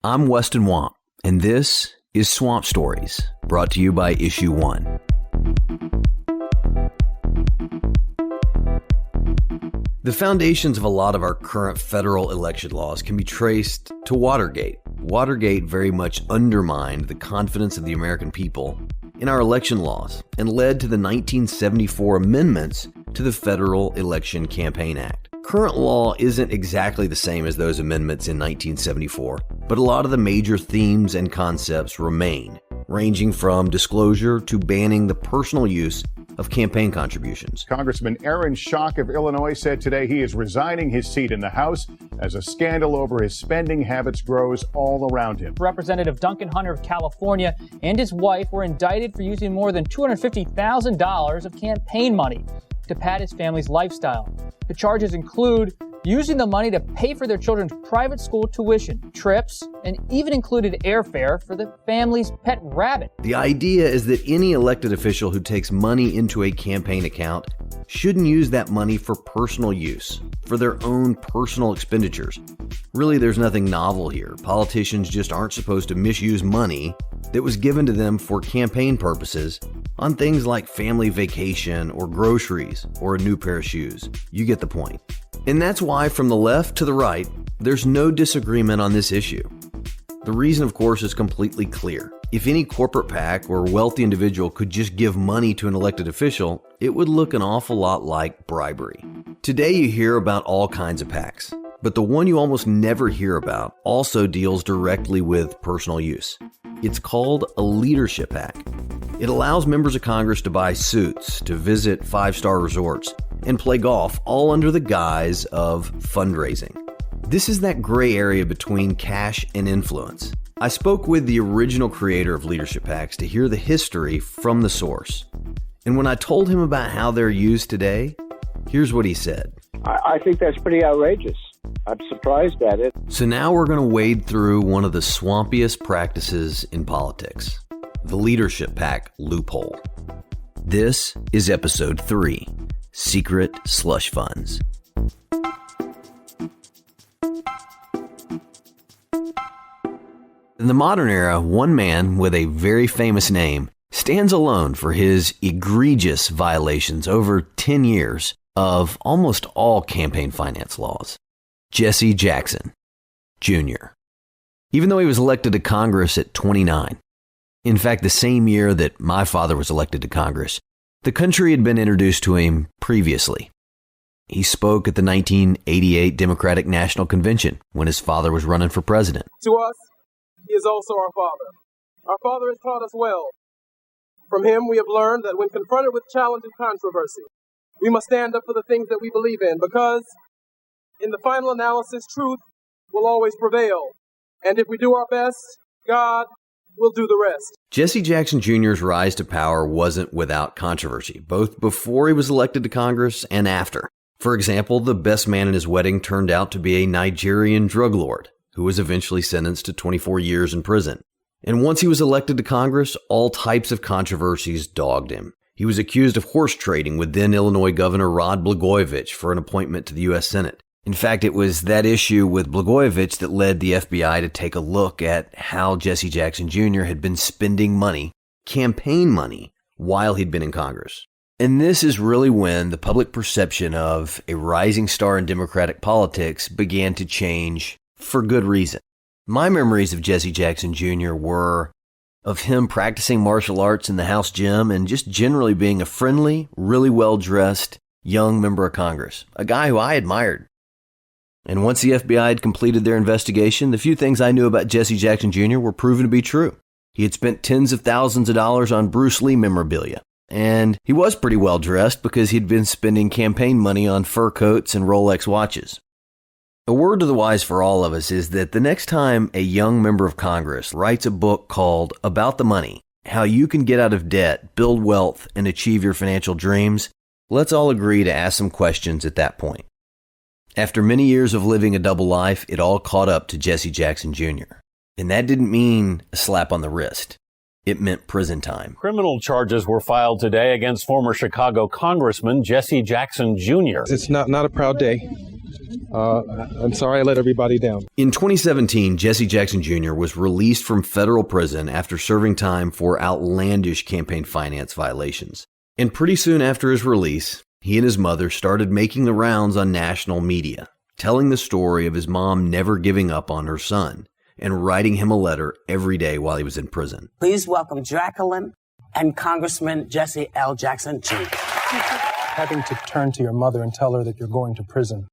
I'm Weston Wamp, and this is Swamp Stories, brought to you by Issue 1. The foundations of a lot of our current federal election laws can be traced to Watergate. Watergate very much undermined the confidence of the American people in our election laws and led to the 1974 amendments to the Federal Election Campaign Act. Current law isn't exactly the same as those amendments in 1974, but a lot of the major themes and concepts remain, ranging from disclosure to banning the personal use of campaign contributions. Congressman Aaron Schock of Illinois said today he is resigning his seat in the House as a scandal over his spending habits grows all around him. Representative Duncan Hunter of California and his wife were indicted for using more than $250,000 of campaign money to pad his family's lifestyle. The charges include using the money to pay for their children's private school tuition, trips, and even included airfare for the family's pet rabbit. The idea is that any elected official who takes money into a campaign account shouldn't use that money for personal use, for their own personal expenditures. Really, there's nothing novel here. Politicians just aren't supposed to misuse money that was given to them for campaign purposes on things like family vacation or groceries or a new pair of shoes. You get the point. And that's why, from the left to the right, there's no disagreement on this issue. The reason, of course, is completely clear. If any corporate PAC or wealthy individual could just give money to an elected official, it would look an awful lot like bribery. Today you hear about all kinds of PACs, but the one you almost never hear about also deals directly with personal use. It's called a leadership PAC. It allows members of Congress to buy suits, to visit five-star resorts, and play golf, all under the guise of fundraising. This is that gray area between cash and influence. I spoke with the original creator of leadership PACs to hear the history from the source. And when I told him about how they're used today, here's what he said. I think that's pretty outrageous. I'm surprised at it. So now we're going to wade through one of the swampiest practices in politics, the leadership PAC loophole. This is episode 3, Secret Slush Funds. In the modern era, one man with a very famous name stands alone for his egregious violations over 10 years of almost all campaign finance laws. Jesse Jackson, Jr. Even though he was elected to Congress at 29, in fact, the same year that my father was elected to Congress, the country had been introduced to him previously. He spoke at the 1988 Democratic National Convention when his father was running for president. To us, he is also our father. Our father has taught us well. From him, we have learned that when confronted with challenge and controversy, we must stand up for the things that we believe in, because in the final analysis, truth will always prevail. And if we do our best, God will do the rest. Jesse Jackson Jr.'s rise to power wasn't without controversy, both before he was elected to Congress and after. For example, the best man in his wedding turned out to be a Nigerian drug lord who was eventually sentenced to 24 years in prison. And once he was elected to Congress, all types of controversies dogged him. He was accused of horse trading with then Illinois Governor Rod Blagojevich for an appointment to the U.S. Senate. In fact, it was that issue with Blagojevich that led the FBI to take a look at how Jesse Jackson Jr. had been spending money, campaign money, while he'd been in Congress. And this is really when the public perception of a rising star in Democratic politics began to change for good reason. My memories of Jesse Jackson Jr. were of him practicing martial arts in the House gym and just generally being a friendly, really well-dressed young member of Congress, a guy who I admired. And once the FBI had completed their investigation, the few things I knew about Jesse Jackson Jr. were proven to be true. He had spent tens of thousands of dollars on Bruce Lee memorabilia. And he was pretty well dressed because he'd been spending campaign money on fur coats and Rolex watches. A word to the wise for all of us is that the next time a young member of Congress writes a book called About the Money, How You Can Get Out of Debt, Build Wealth, and Achieve Your Financial Dreams, let's all agree to ask some questions at that point. After many years of living a double life, it all caught up to Jesse Jackson Jr. And that didn't mean a slap on the wrist. it meant prison time. Criminal charges were filed today against former Chicago Congressman Jesse Jackson Jr. It's not a proud day. I'm sorry I let everybody down. In 2017, Jesse Jackson Jr. was released from federal prison after serving time for outlandish campaign finance violations. And pretty soon after his release, he and his mother started making the rounds on national media, telling the story of his mom never giving up on her son and writing him a letter every day while he was in prison. Please welcome Jacqueline and Congressman Jesse L. Jackson Jr. Having to turn to your mother and tell her that you're going to prison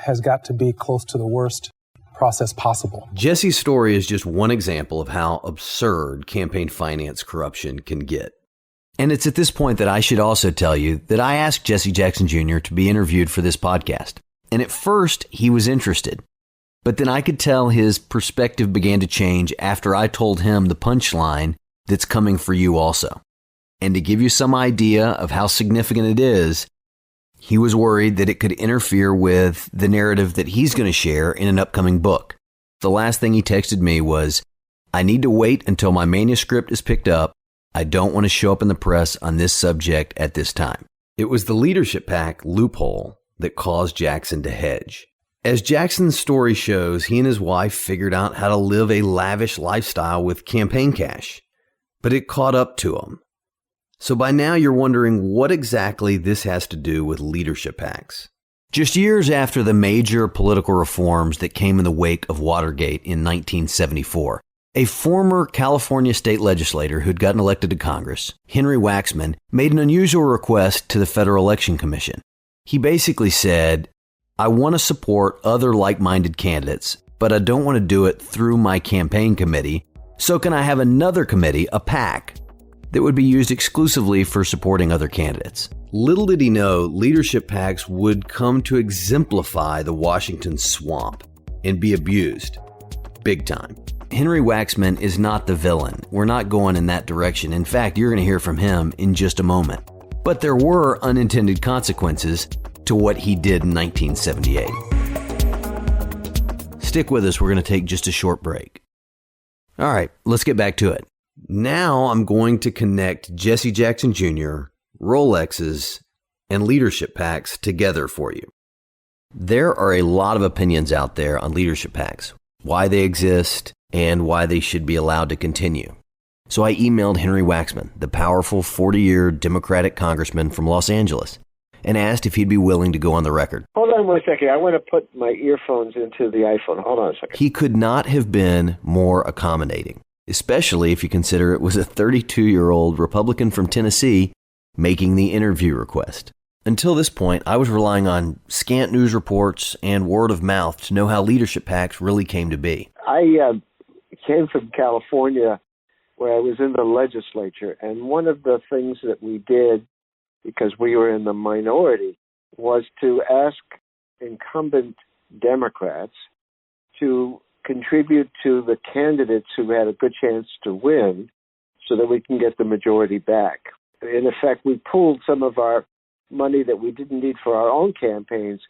has got to be close to the worst process possible. Jesse's story is just one example of how absurd campaign finance corruption can get. And it's at this point that I should also tell you that I asked Jesse Jackson Jr. to be interviewed for this podcast. And at first, he was interested. But then I could tell his perspective began to change after I told him the punchline that's coming for you also. And to give you some idea of how significant it is, he was worried that it could interfere with the narrative that he's going to share in an upcoming book. The last thing he texted me was, "I need to wait until my manuscript is picked up. I don't want to show up in the press on this subject at this time." It was the leadership PAC loophole that caused Jackson to hedge. As Jackson's story shows, he and his wife figured out how to live a lavish lifestyle with campaign cash, but it caught up to him. So by now you're wondering what exactly this has to do with leadership PACs. Just years after the major political reforms that came in the wake of Watergate in 1974, a former California state legislator who'd gotten elected to Congress, Henry Waxman, made an unusual request to the Federal Election Commission. He basically said, "I want to support other like-minded candidates, but I don't want to do it through my campaign committee. So can I have another committee, a PAC, that would be used exclusively for supporting other candidates?" Little did he know, leadership PACs would come to exemplify the Washington swamp and be abused big time. Henry Waxman is not the villain. We're not going in that direction. In fact, you're going to hear from him in just a moment. But there were unintended consequences to what he did in 1978. Stick with us. We're going to take just a short break. All right, let's get back to it. Now I'm going to connect Jesse Jackson Jr., Rolexes, and leadership PACs together for you. There are a lot of opinions out there on leadership PACs, why they exist, and why they should be allowed to continue. So I emailed Henry Waxman, the powerful 40-year Democratic congressman from Los Angeles, and asked if he'd be willing to go on the record. Hold on 1 second. I want to put my earphones into the iPhone. Hold on a second. He could not have been more accommodating, especially if you consider it was a 32-year-old Republican from Tennessee making the interview request. Until this point, I was relying on scant news reports and word of mouth to know how leadership PACs really came to be. I came from California where I was in the legislature, and one of the things that we did, because we were in the minority, was to ask incumbent Democrats to contribute to the candidates who had a good chance to win so that we can get the majority back. In effect, we pooled some of our money that we didn't need for our own campaigns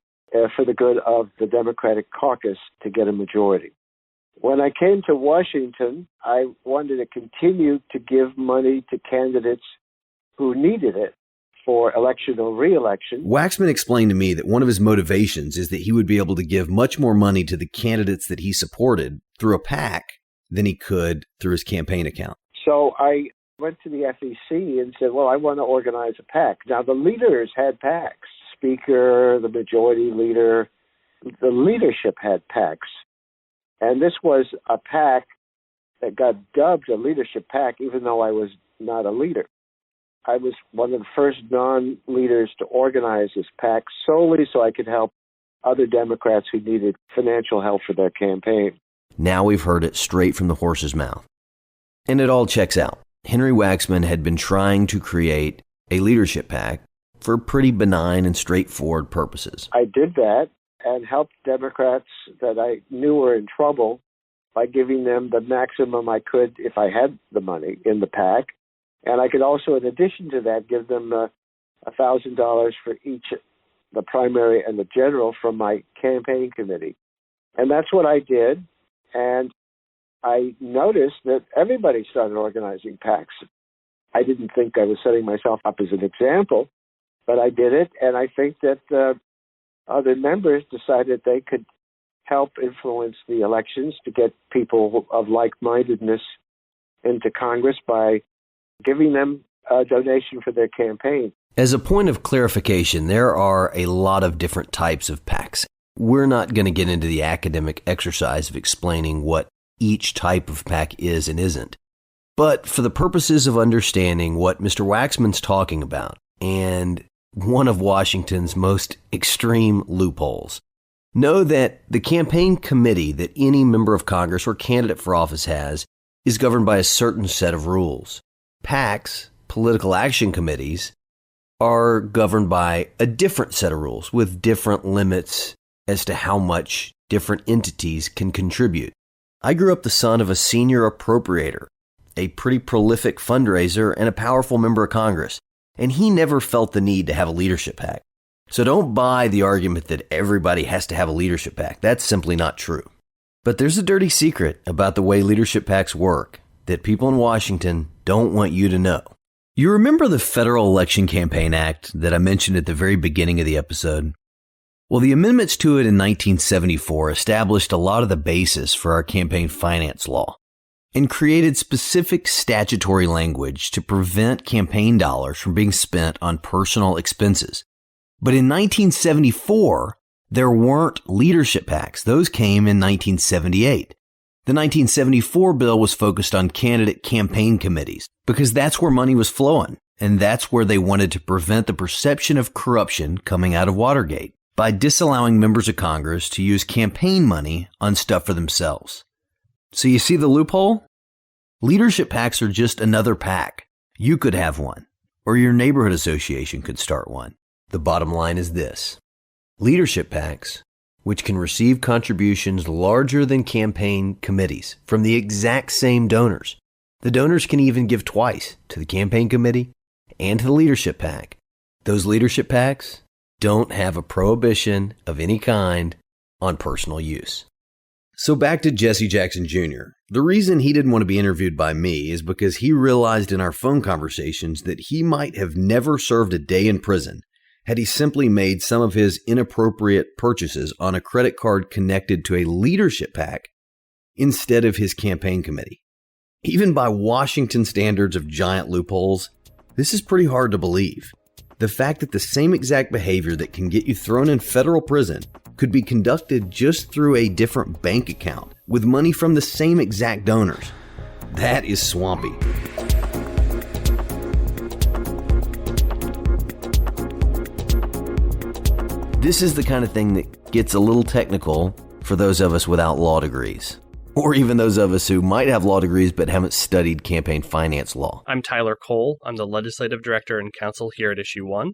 for the good of the Democratic caucus to get a majority. When I came to Washington, I wanted to continue to give money to candidates who needed it for election or re-election. Waxman explained to me that one of his motivations is that he would be able to give much more money to the candidates that he supported through a PAC than he could through his campaign account. So I went to the FEC and said, well, I want to organize a PAC. Now, the leaders had PACs. Speaker, the majority leader, the leadership had PACs. And this was a PAC that got dubbed a leadership PAC, even though I was not a leader. I was one of the first non-leaders to organize this PAC solely so I could help other Democrats who needed financial help for their campaign. Now we've heard it straight from the horse's mouth. And it all checks out. Henry Waxman had been trying to create a leadership PAC for pretty benign and straightforward purposes. I did that and helped Democrats that I knew were in trouble by giving them the maximum I could if I had the money in the PAC. And I could also, in addition to that, give them $1,000 for each, the primary and the general, from my campaign committee. And that's what I did. And I noticed that everybody started organizing PACs. I didn't think I was setting myself up as an example, but I did it, and I think that other members decided they could help influence the elections to get people of like-mindedness into Congress by giving them a donation for their campaign. As a point of clarification, there are a lot of different types of PACs. We're not going to get into the academic exercise of explaining what each type of PAC is and isn't. But for the purposes of understanding what Mr. Waxman's talking about, and one of Washington's most extreme loopholes, know that the campaign committee that any member of Congress or candidate for office has is governed by a certain set of rules. PACs, political action committees, are governed by a different set of rules with different limits as to how much different entities can contribute. I grew up the son of a senior appropriator, a pretty prolific fundraiser, and a powerful member of Congress, and he never felt the need to have a leadership PAC. So don't buy the argument that everybody has to have a leadership PAC. That's simply not true. But there's a dirty secret about the way leadership PACs work that people in Washington don't want you to know. You remember the Federal Election Campaign Act that I mentioned at the very beginning of the episode? Well, the amendments to it in 1974 established a lot of the basis for our campaign finance law and created specific statutory language to prevent campaign dollars from being spent on personal expenses. But in 1974, there weren't leadership PACs. Those came in 1978. The 1974 bill was focused on candidate campaign committees because that's where money was flowing, and that's where they wanted to prevent the perception of corruption coming out of Watergate by disallowing members of Congress to use campaign money on stuff for themselves. So you see the loophole? Leadership PACs are just another PAC. You could have one, or your neighborhood association could start one. The bottom line is this. Leadership PACs, which can receive contributions larger than campaign committees from the exact same donors. The donors can even give twice to the campaign committee and to the leadership PAC. Those leadership PACs don't have a prohibition of any kind on personal use. So back to Jesse Jackson Jr. The reason he didn't want to be interviewed by me is because he realized in our phone conversations that he might have never served a day in prison had he simply made some of his inappropriate purchases on a credit card connected to a leadership PAC instead of his campaign committee. Even by Washington standards of giant loopholes, this is pretty hard to believe. The fact that the same exact behavior that can get you thrown in federal prison could be conducted just through a different bank account with money from the same exact donors. That is swampy. This is the kind of thing that gets a little technical for those of us without law degrees, or even those of us who might have law degrees but haven't studied campaign finance law. I'm Tyler Cole. I'm the legislative director and counsel here at Issue 1.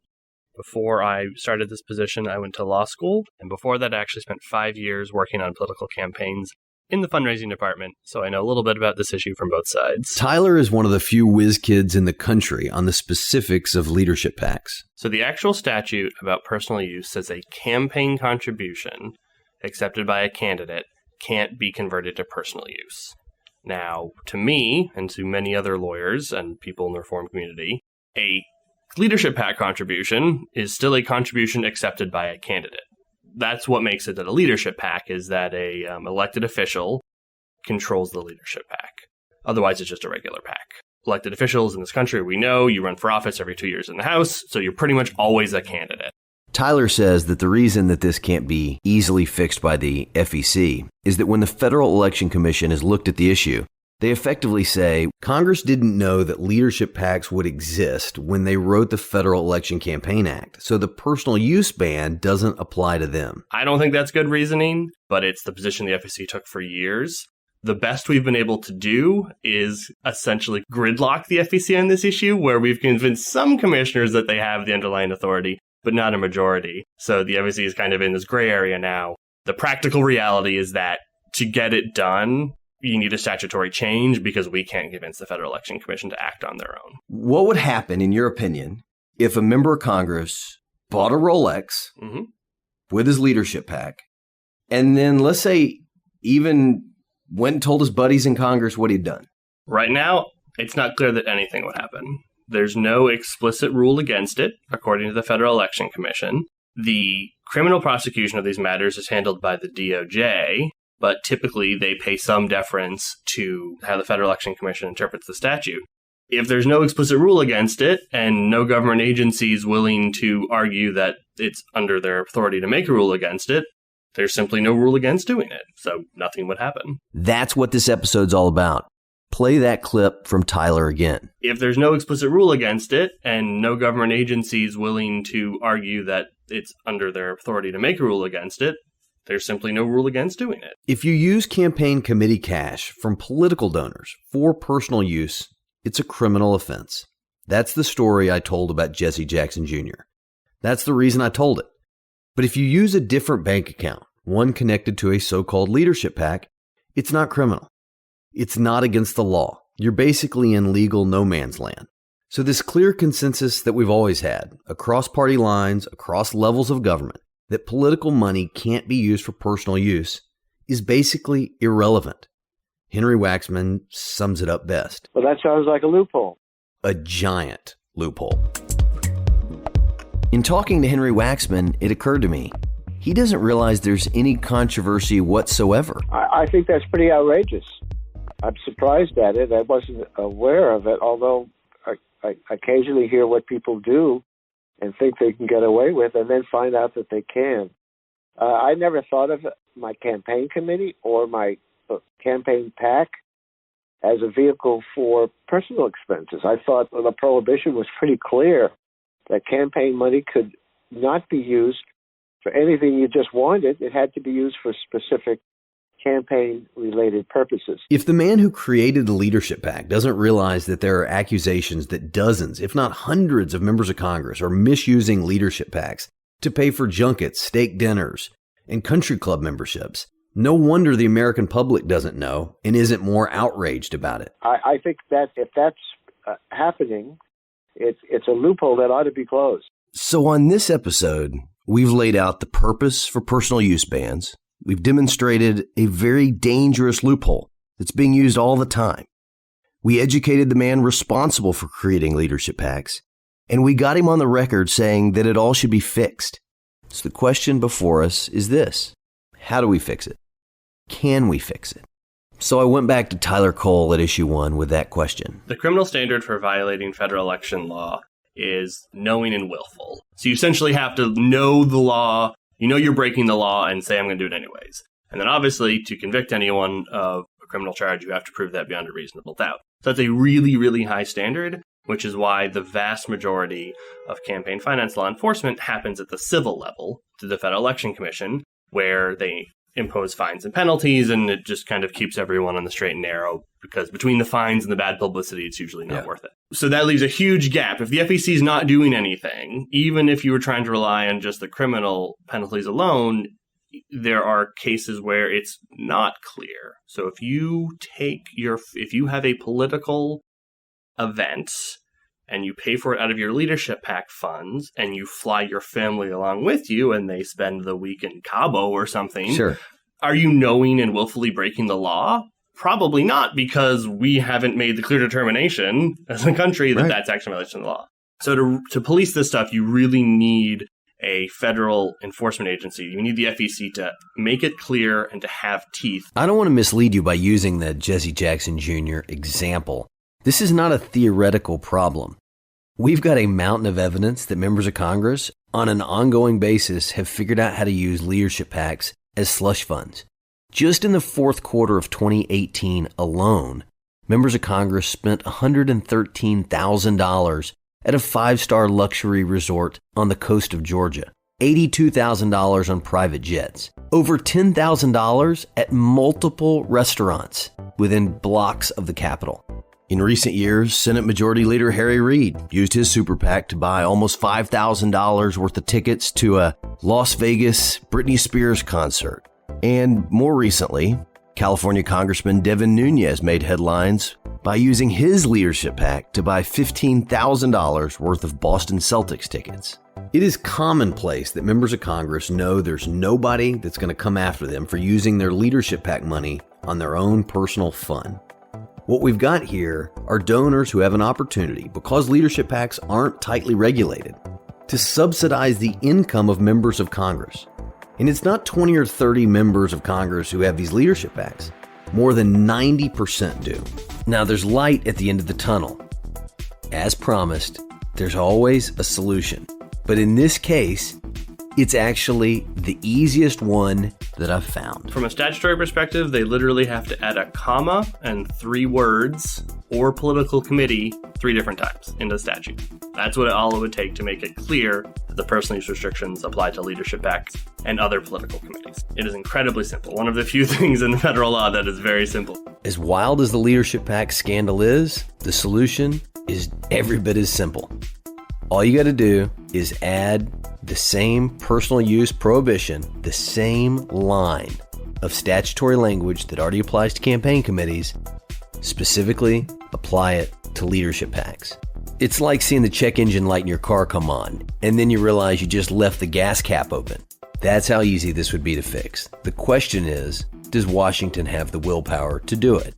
Before I started this position, I went to law school, and before that I actually spent 5 years working on political campaigns in the fundraising department, so I know a little bit about this issue from both sides. Tyler is one of the few whiz kids in the country on the specifics of leadership PACs. So the actual statute about personal use says a campaign contribution accepted by a candidate can't be converted to personal use. Now, to me, and to many other lawyers and people in the reform community, a leadership PAC contribution is still a contribution accepted by a candidate. That's what makes it a leadership PAC, is that a elected official controls the leadership PAC. Otherwise, it's just a regular PAC. Elected officials in this country, we know you run for office every 2 years in the House, so you're pretty much always a candidate. Tyler says that the reason that this can't be easily fixed by the FEC is that when the Federal Election Commission has looked at the issue, they effectively say Congress didn't know that leadership PACs would exist when they wrote the Federal Election Campaign Act, so the personal use ban doesn't apply to them. I don't think that's good reasoning, but it's the position the FEC took for years. The best we've been able to do is essentially gridlock the FEC on this issue, where we've convinced some commissioners that they have the underlying authority, but not a majority. So the FEC is kind of in this gray area now. The practical reality is that to get it done, you need a statutory change because we can't convince the Federal Election Commission to act on their own. What would happen, in your opinion, if a member of Congress bought a Rolex with his leadership PAC, and then let's say even went and told his buddies in Congress what he'd done. Right now, it's not clear that anything would happen. There's no explicit rule against it, according to the Federal Election Commission. The criminal prosecution of these matters is handled by the DOJ, but typically they pay some deference to how the Federal Election Commission interprets the statute. If there's no explicit rule against it and no government agency is willing to argue that it's under their authority to make a rule against it, there's simply no rule against doing it. So nothing would happen. That's what this episode's all about. Play that clip from Tyler again. If there's no explicit rule against it and no government agency is willing to argue that it's under their authority to make a rule against it, there's simply no rule against doing it. If you use campaign committee cash from political donors for personal use, it's a criminal offense. That's the story I told about Jesse Jackson Jr. That's the reason I told it. But if you use a different bank account, one connected to a so-called leadership PAC, it's not criminal. It's not against the law. You're basically in legal no man's land. So this clear consensus that we've always had, across party lines, across levels of government, that political money can't be used for personal use, is basically irrelevant. Henry Waxman sums it up best. Well, that sounds like a loophole. A giant loophole. In talking to Henry Waxman, it occurred to me, he doesn't realize there's any controversy whatsoever. I think that's pretty outrageous. I'm surprised at it. I wasn't aware of it, although I occasionally hear what people do and think they can get away with and then find out that they can. I never thought of my campaign committee or my campaign PAC as a vehicle for personal expenses. I thought the prohibition was pretty clear that campaign money could not be used for anything you just wanted. It had to be used for specific campaign-related purposes. If the man who created the leadership PAC doesn't realize that there are accusations that dozens, if not hundreds of members of Congress are misusing leadership PACs to pay for junkets, steak dinners, and country club memberships, no wonder the American public doesn't know and isn't more outraged about it. I think that if that's happening, it's a loophole that ought to be closed. So on this episode, we've laid out the purpose for personal use bans. We've demonstrated a very dangerous loophole that's being used all the time. We educated the man responsible for creating leadership PACs, and we got him on the record saying that it all should be fixed. So the question before us is this: how do we fix it? Can we fix it? So I went back to Tyler Cole at Issue 1 with that question. The criminal standard for violating federal election law is knowing and willful. So you essentially have to know the law, you know you're breaking the law, and say, I'm going to do it anyways. And then obviously, to convict anyone of a criminal charge, you have to prove that beyond a reasonable doubt. So that's a really, really high standard, which is why the vast majority of campaign finance law enforcement happens at the civil level, through the Federal Election Commission, where they impose fines and penalties, and it just kind of keeps everyone on the straight and narrow, because between the fines and the bad publicity, it's usually not worth it. So that leaves a huge gap. If the FEC is not doing anything, even if you were trying to rely on just the criminal penalties alone, there are cases where it's not clear. So if you have a political event and you pay for it out of your leadership PAC funds, and you fly your family along with you, and they spend the week in Cabo or something, Sure. Are you knowing and willfully breaking the law? Probably not, because we haven't made the clear determination as a country that that's actually a violation of the law. So to police this stuff, you really need a federal enforcement agency. You need the FEC to make it clear and to have teeth. I don't want to mislead you by using the Jesse Jackson Jr. example. This is not a theoretical problem. We've got a mountain of evidence that members of Congress on an ongoing basis have figured out how to use leadership PACs as slush funds. Just in the fourth quarter of 2018 alone, members of Congress spent $113,000 at a 5-star luxury resort on the coast of Georgia, $82,000 on private jets, over $10,000 at multiple restaurants within blocks of the Capitol. In recent years, Senate Majority Leader Harry Reid used his super PAC to buy almost $5,000 worth of tickets to a Las Vegas Britney Spears concert. And more recently, California Congressman Devin Nunes made headlines by using his leadership PAC to buy $15,000 worth of Boston Celtics tickets. It is commonplace that members of Congress know there's nobody that's going to come after them for using their leadership PAC money on their own personal fun. What we've got here are donors who have an opportunity, because leadership PACs aren't tightly regulated, to subsidize the income of members of Congress. And it's not 20 or 30 members of Congress who have these leadership PACs. More than 90% do. Now, there's light at the end of the tunnel. As promised, there's always a solution. But in this case, it's actually the easiest one that I've found. From a statutory perspective, they literally have to add a comma and 3 words or political committee 3 different times in the statute. That's all it would take to make it clear that the personal use restrictions apply to leadership PACs and other political committees. It is incredibly simple. One of the few things in the federal law that is very simple. As wild as the leadership PAC scandal is, the solution is every bit as simple. All you got to do is add the same personal use prohibition, the same line of statutory language that already applies to campaign committees, specifically apply it to leadership PACs. It's like seeing the check engine light in your car come on, and then you realize you just left the gas cap open. That's how easy this would be to fix. The question is, does Washington have the willpower to do it?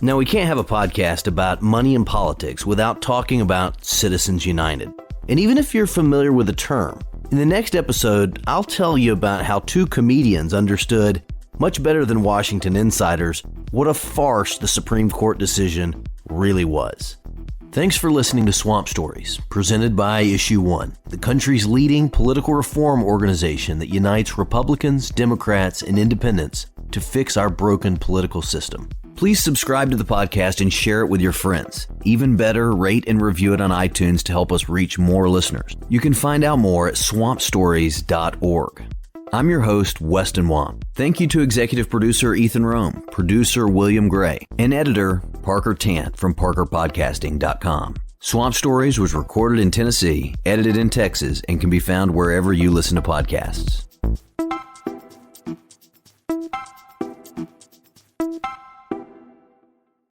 Now, we can't have a podcast about money and politics without talking about Citizens United. And even if you're familiar with the term, in the next episode, I'll tell you about how 2 comedians understood, much better than Washington insiders, what a farce the Supreme Court decision really was. Thanks for listening to Swamp Stories, presented by Issue 1, the country's leading political reform organization that unites Republicans, Democrats, and independents to fix our broken political system. Please subscribe to the podcast and share it with your friends. Even better, rate and review it on iTunes to help us reach more listeners. You can find out more at swampstories.org. I'm your host, Weston Wamp. Thank you to executive producer Ethan Rome, producer William Gray, and editor Parker Tant from parkerpodcasting.com. Swamp Stories was recorded in Tennessee, edited in Texas, and can be found wherever you listen to podcasts.